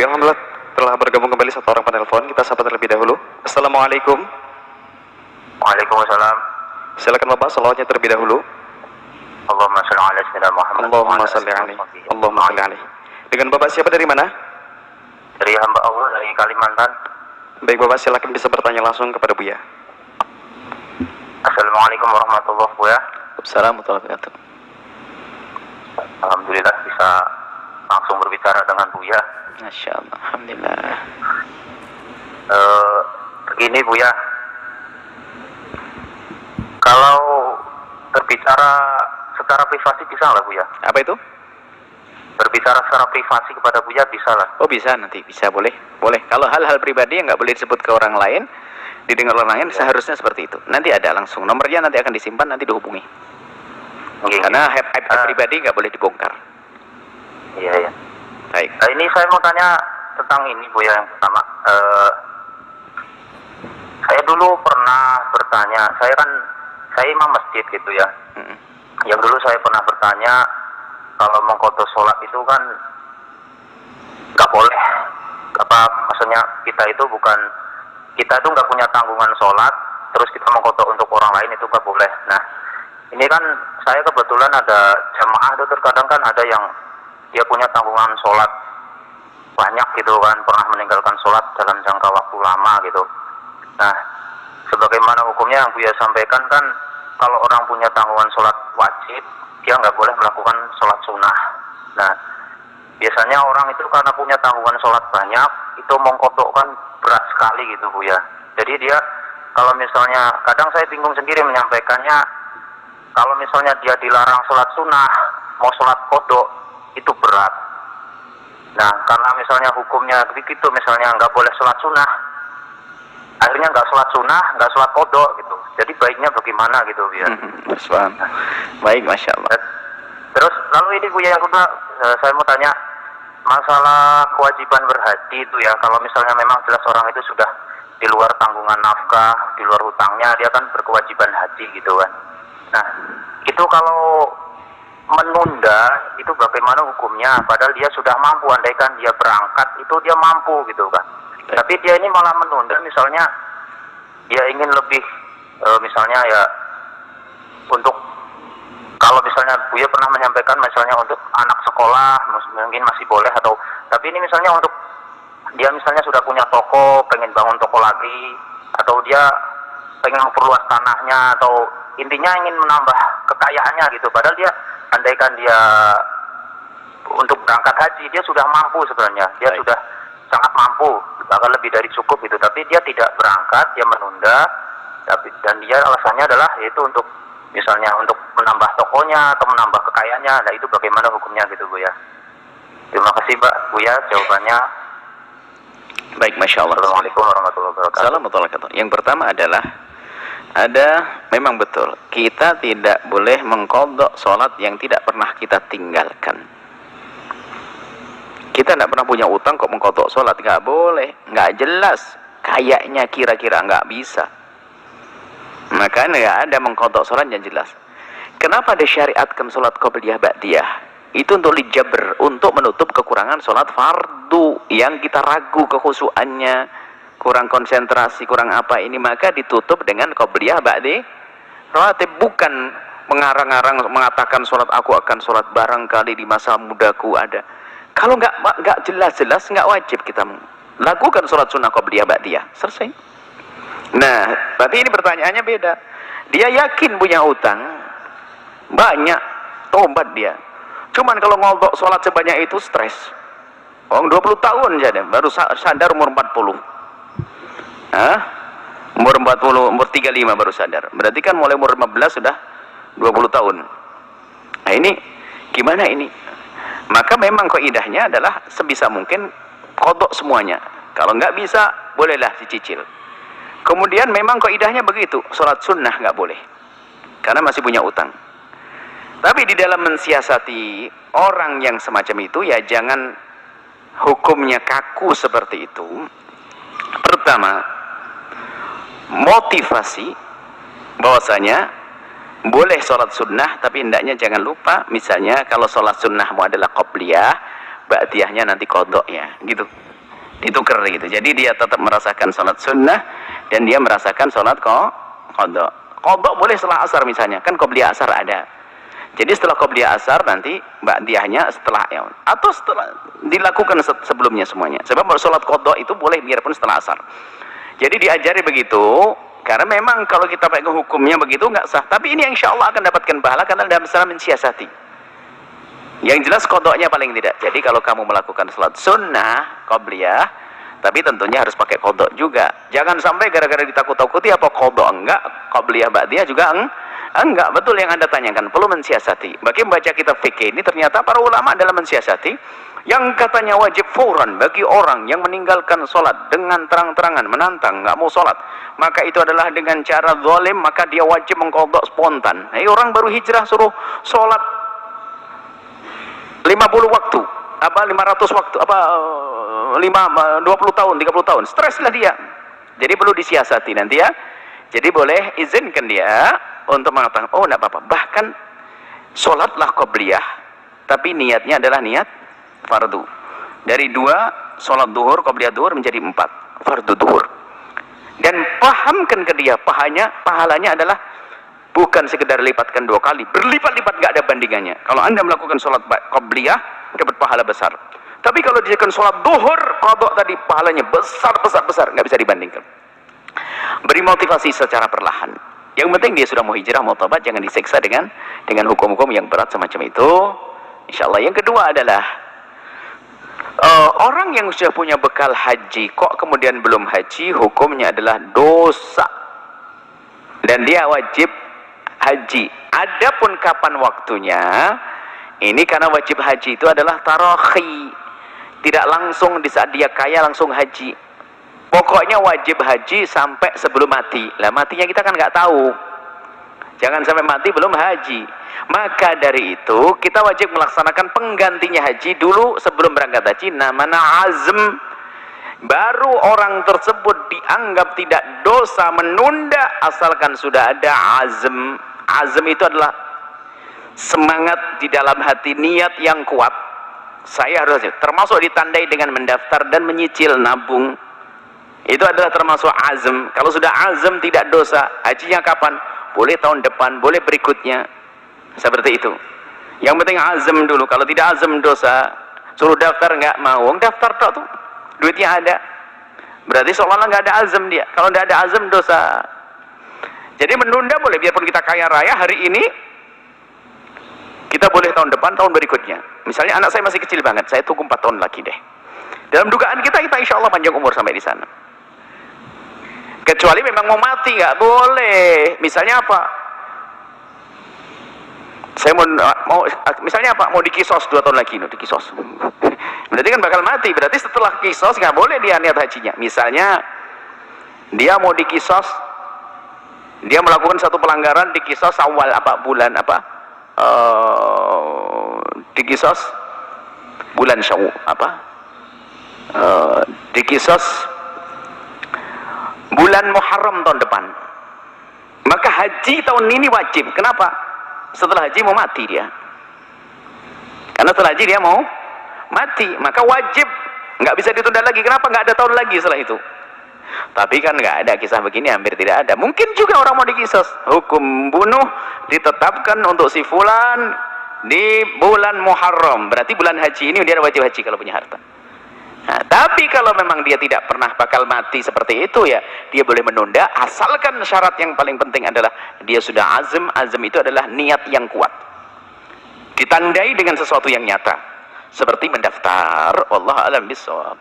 Baik, alhamdulillah telah bergabung kembali satu orang penelpon. Kita sapa terlebih dahulu. Assalamualaikum. Waalaikumsalam. Silakan Bapak, salawatnya terlebih dahulu. Allahumma shalli ala sayyidina Muhammad. Allahumma salli alaihi. Allahumma salli alaihi. Dengan Bapak siapa dari mana? Dari hamba Allah dari Kalimantan. Baik Bapak, silakan bisa bertanya langsung kepada Buya. Assalamualaikum warahmatullahi wabarakatuh. Assalamualaikum warahmatullahi wabarakatuh. Alhamdulillah bisa langsung berbicara dengan Buya. Masya Allah, alhamdulillah. Begini Buya, kalau berbicara secara privasi bisa lah Buya? Apa itu? Berbicara secara privasi kepada Buya bisa lah? Oh bisa, nanti bisa, boleh. Boleh. Kalau hal-hal pribadi yang nggak boleh disebut ke orang lain, didengar orang lain, seharusnya seperti itu. Nanti ada langsung nomornya, nanti akan disimpan, nanti dihubungi. Karena aib pribadi nggak boleh dibongkar. Iya ya. Baik. Ini saya mau tanya tentang ini Buya yang pertama. Saya dulu pernah bertanya, saya imam masjid gitu ya. Yang dulu saya pernah bertanya, kalau mengqadha sholat itu kan nggak boleh. Maksudnya kita itu nggak punya tanggungan sholat, terus kita mengqadha untuk orang lain itu nggak boleh. Nah, ini kan saya kebetulan ada jamaah itu terkadang kan ada yang dia punya tanggungan sholat banyak gitu kan, pernah meninggalkan sholat dalam jangka waktu lama gitu. Nah, sebagaimana hukumnya yang Buya sampaikan kan, kalau orang punya tanggungan sholat wajib, dia nggak boleh melakukan sholat sunnah. Nah, biasanya orang itu karena punya tanggungan sholat banyak, itu mengqadha kan berat sekali gitu Buya. Jadi dia, kalau misalnya, kadang saya bingung sendiri menyampaikannya, kalau misalnya dia dilarang sholat sunnah, mau sholat qadha, itu berat. Nah, karena misalnya hukumnya begitu, misalnya nggak boleh sholat sunnah, akhirnya nggak sholat sunnah, nggak sholat qadha gitu. Jadi baiknya bagaimana gitu Buya? Baik, Masya Allah. Terus lalu ini Buya yang kedua, saya mau tanya masalah kewajiban berhaji itu ya. Kalau misalnya memang jelas orang itu sudah di luar tanggungan nafkah, di luar hutangnya, dia kan berkewajiban haji gitu kan. Nah, itu kalau menunda itu bagaimana hukumnya? Padahal dia sudah mampu, andaikan dia berangkat itu dia mampu gitu kan. Tapi dia ini malah menunda, misalnya dia ingin lebih, misalnya ya untuk, kalau misalnya Buya pernah menyampaikan misalnya untuk anak sekolah mungkin masih boleh, atau tapi ini misalnya untuk dia misalnya sudah punya toko, pengen bangun toko lagi, atau dia pengen memperluas tanahnya, atau intinya ingin menambah kekayaannya gitu. Padahal dia, andaikan dia untuk berangkat haji, dia sudah mampu sebenarnya, dia sudah sangat mampu, bahkan lebih dari cukup gitu. Tapi dia tidak berangkat, dia menunda, dan dia alasannya adalah yaitu untuk misalnya untuk menambah tokonya atau menambah kekayaannya. Nah, itu bagaimana hukumnya gitu Buya? Terima kasih Mbak Buya jawabannya. Baik, Masya Allah. Assalamualaikum warahmatullahi wabarakatuh. Assalamualaikum warahmatullahi wabarakatuh. Yang pertama adalah, memang betul, kita tidak boleh mengqadha sholat yang tidak pernah kita tinggalkan. Kita tidak pernah punya utang kok mengqadha sholat, nggak boleh, nggak jelas, kayaknya kira-kira nggak bisa. Maka nggak ada mengqadha sholat yang jelas. Kenapa disyariatkan sholat qabliyah ba'diyah? Itu untuk dijabr, untuk menutup kekurangan sholat fardu yang kita ragu kekhusyuannya, kurang konsentrasi, kurang apa ini, maka ditutup dengan qabliyah ba'di rawatib. Bukan mengarang-arang mengatakan sholat aku akan sholat barangkali di masa mudaku ada. Kalau nggak jelas-jelas, nggak wajib kita lakukan sholat sunnah qabliyah ba'diyah. Selesai. Nah, berarti ini pertanyaannya beda. Dia yakin punya utang banyak, tobat dia. Cuman kalau ngolok sholat sebanyak itu stres. Orang 20 tahun saja baru sadar umur 40. Umur 40, umur 35 baru sadar. Berarti kan mulai umur 15 sudah 20 tahun. Nah, ini gimana ini? Maka memang kaidahnya adalah sebisa mungkin qadha semuanya. Kalau nggak bisa, bolehlah dicicil. Kemudian memang kaidahnya begitu, sholat sunnah nggak boleh, karena masih punya utang. Tapi di dalam mensiasati orang yang semacam itu, ya jangan hukumnya kaku seperti itu. Pertama, motivasi bahwasanya boleh sholat sunnah, tapi hendaknya jangan lupa, misalnya kalau sholat sunnahmu adalah qobliyah, ba'diyahnya nanti qadha ya, gitu. ditukar gitu. Jadi dia tetap merasakan sholat sunnah dan dia merasakan sholat qadha. Qadha boleh setelah asar misalnya, kan qobliyah asar ada. Jadi setelah qobliyah asar nanti ba'diyahnya setelah atau setelah dilakukan sebelumnya semuanya. Sebab sholat qadha itu boleh biarpun setelah asar. Jadi diajari begitu, karena memang kalau kita pakai hukumnya begitu nggak sah. Tapi ini insya Allah akan dapatkan pahala karena dalam masalah mensiasati. Yang jelas qadha-nya paling tidak. Jadi kalau kamu melakukan salat sunnah qabliyah, tapi tentunya harus pakai qadha juga. Jangan sampai gara-gara ditakut-takuti apa qadha enggak, qabliyah ba'diyah juga enggak. Betul yang Anda tanyakan, perlu mensiasati. Bagi membaca kitab fikih ini ternyata para ulama dalam mensiasati yang katanya wajib fauran bagi orang yang meninggalkan sholat dengan terang-terangan menantang nggak mau sholat, maka itu adalah dengan cara zalim, maka dia wajib mengqadha spontan. Orang baru hijrah suruh sholat 50 waktu, 500 waktu, 20 tahun, 30 tahun, streslah dia. Jadi perlu disiasati nanti ya. Jadi boleh izinkan dia untuk mengatakan, oh enggak apa-apa, bahkan sholatlah qabliyah, tapi niatnya adalah niat fardu. Dari 2 sholat duhur, qabliyah duhur menjadi 4 fardu duhur. Dan pahamkan ke dia, pahalanya adalah bukan sekedar lipatkan 2 kali, berlipat-lipat, gak ada bandingannya. Kalau Anda melakukan sholat qabliyah dapat pahala besar, tapi kalau dijadikan sholat duhur qadha tadi pahalanya besar, gak bisa dibandingkan. Beri motivasi secara perlahan. Yang penting dia sudah mau hijrah, mau tobat, jangan disiksa dengan hukum-hukum yang berat semacam itu. Insyaallah. Yang kedua adalah orang yang sudah punya bekal haji kok kemudian belum haji, hukumnya adalah dosa dan dia wajib haji. Adapun kapan waktunya, ini karena wajib haji itu adalah tarakhi, tidak langsung di saat dia kaya langsung haji. Pokoknya wajib haji sampai sebelum mati. Lah matinya kita kan nggak tahu. Jangan sampai mati belum haji. Maka dari itu kita wajib melaksanakan penggantinya haji dulu sebelum berangkat haji, namanya azm. Baru orang tersebut dianggap tidak dosa menunda asalkan sudah ada azm. Azm itu adalah semangat di dalam hati, niat yang kuat. Saya harus, termasuk ditandai dengan mendaftar dan menyicil nabung. Itu adalah termasuk azm. Kalau sudah azm tidak dosa, hajinya kapan? Boleh tahun depan, boleh berikutnya. Seperti itu. Yang penting azm dulu. Kalau tidak azm dosa, suruh daftar nggak mau. Daftar tok tuh, duitnya ada. Berarti seolah-olah nggak ada azm dia. Kalau nggak ada azm dosa. Jadi menunda boleh, biarpun kita kaya raya hari ini, kita boleh tahun depan, tahun berikutnya. Misalnya anak saya masih kecil banget, saya tunggu 4 tahun lagi deh. Dalam dugaan kita insya Allah panjang umur sampai di sana. Kecuali memang mau mati, nggak boleh. Misalnya apa? Saya mau misalnya apa? Mau dikisos 2 tahun lagi, dikisos. Berarti kan bakal mati. Berarti setelah kisos nggak boleh dia niat hajinya. Misalnya dia mau dikisos, dia melakukan satu pelanggaran, dikisos awal bulan dikisos bulan Syawal dikisos bulan Muharram tahun depan, maka haji tahun ini wajib. Kenapa? Setelah haji mau mati dia, karena setelah haji dia mau mati, maka wajib, nggak bisa ditunda lagi. Kenapa? Nggak ada tahun lagi setelah itu. Tapi kan nggak ada kisah begini, hampir tidak ada. Mungkin juga orang mau dikisos, hukum bunuh ditetapkan untuk si fulan di bulan Muharram, berarti bulan haji ini dia wajib haji kalau punya harta. Nah, tapi kalau memang dia tidak pernah bakal mati seperti itu, ya dia boleh menunda, asalkan syarat yang paling penting adalah dia sudah azm. Azm itu adalah niat yang kuat, ditandai dengan sesuatu yang nyata, seperti mendaftar. Wallahu a'lam bishawab.